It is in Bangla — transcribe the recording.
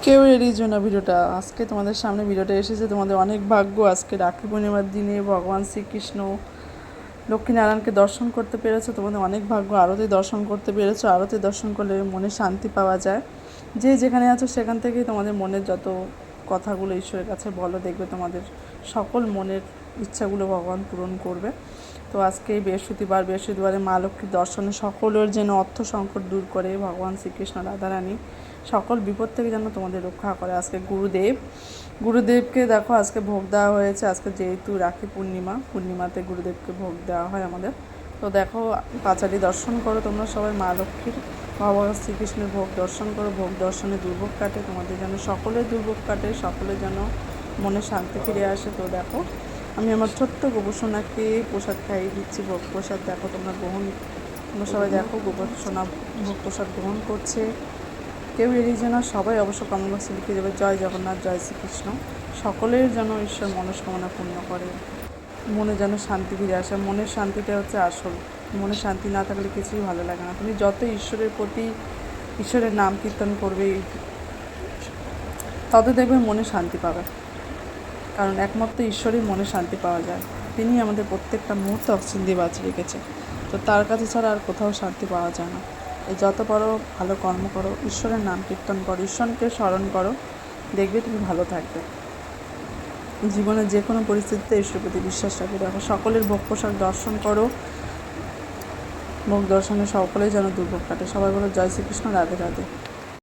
কেউ এড়িয়ে না ভিডিওটা। আজকে তোমাদের সামনে ভিডিওটা এসেছে, তোমাদের অনেক ভাগ্য। আজকে রাখি পূর্ণিমার দিনে ভগবান শ্রীকৃষ্ণ লক্ষ্মীনারায়ণকে দর্শন করতে পেরেছো, তোমাদের অনেক ভাগ্য। আরতি দর্শন করতে পেরেছো, আরতি দর্শন করলে মনে শান্তি পাওয়া যায়। যে যেখানে আছো সেখান থেকেই তোমাদের মনের যত কথাগুলো ঈশ্বরের কাছে বলো, দেখবে তোমাদের সকল মনের ইচ্ছাগুলো ভগবান পূরণ করবে। তো আজকে বৃহস্পতিবারে মা লক্ষ্মীর দর্শনে সকলের যেন অর্থ সংকট দূর করে ভগবান শ্রীকৃষ্ণ রাধারানী সকল বিপদ থেকে যেন তোমাদের রক্ষা করে। আজকে গুরুদেবকে দেখো আজকে ভোগ দেওয়া হয়েছে। আজকে যেহেতু রাখি পূর্ণিমাতে গুরুদেবকে ভোগ দেওয়া হয় আমাদের। তো দেখো পাঁচালি দর্শন করো তোমরা সবাই, মা লক্ষ্মীর ভগবান শ্রীকৃষ্ণের ভোগ দর্শন করো। ভোগ দর্শনে দুর্ভোগ কাটে, তোমাদের যেন সকলের দুর্ভোগ কাটে, সকলের যেন মনে শান্তি ফিরে আসে। তো দেখো আমি আমার ছোট্ট গোপসোনাকে প্রসাদ খাইয়ে দিচ্ছি, ভোগ প্রসাদ। দেখো তোমরা সবাই দেখো গোপসোনা ভোগ প্রসাদ গ্রহণ করছে। কেউ এড়িয়ে না, সবাই অবশ্য কমেন্ট বক্সে লিখে দেবে জয় জগন্নাথ, জয় শ্রীকৃষ্ণ। সকলের যেন ঈশ্বর মনস্কামনা পূর্ণ করে, মনে যেন শান্তি ফিরে আসে। মনের শান্তিটা হচ্ছে আসল। মনে শান্তি না থাকলে কিছুই ভালো লাগে না। তুমি যত ঈশ্বরের প্রতি ঈশ্বরের নাম কীর্তন করবে তত দেখবে মনে শান্তি পাবে, কারণ একমাত্র ঈশ্বরই মনে শান্তি পাওয়া যায়। তিনি আমাদের প্রত্যেকটা মুহূর্তে অক্সিজেন দিয়ে বাঁচিয়ে রেখেছে। তো তার কাছে ছাড়া আর কোথাও শান্তি পাওয়া যায় না। এই যত পারো ভালো কর্ম করো, ঈশ্বরের নাম কীর্তন করো, ঈশ্বরকে স্মরণ করো, দেখবে তুমি ভালো থাকবে। জীবনের যে কোনো পরিস্থিতিতে ঈশ্বরের প্রতি বিশ্বাস রাখবে। দেখো সকলের ভোগ প্রসাদ দর্শন করো, ভোগ দর্শনে সকলেই যেন দুর্ভোগ কাটে। সবাই বলো জয় শ্রীকৃষ্ণ, রাধে রাধে।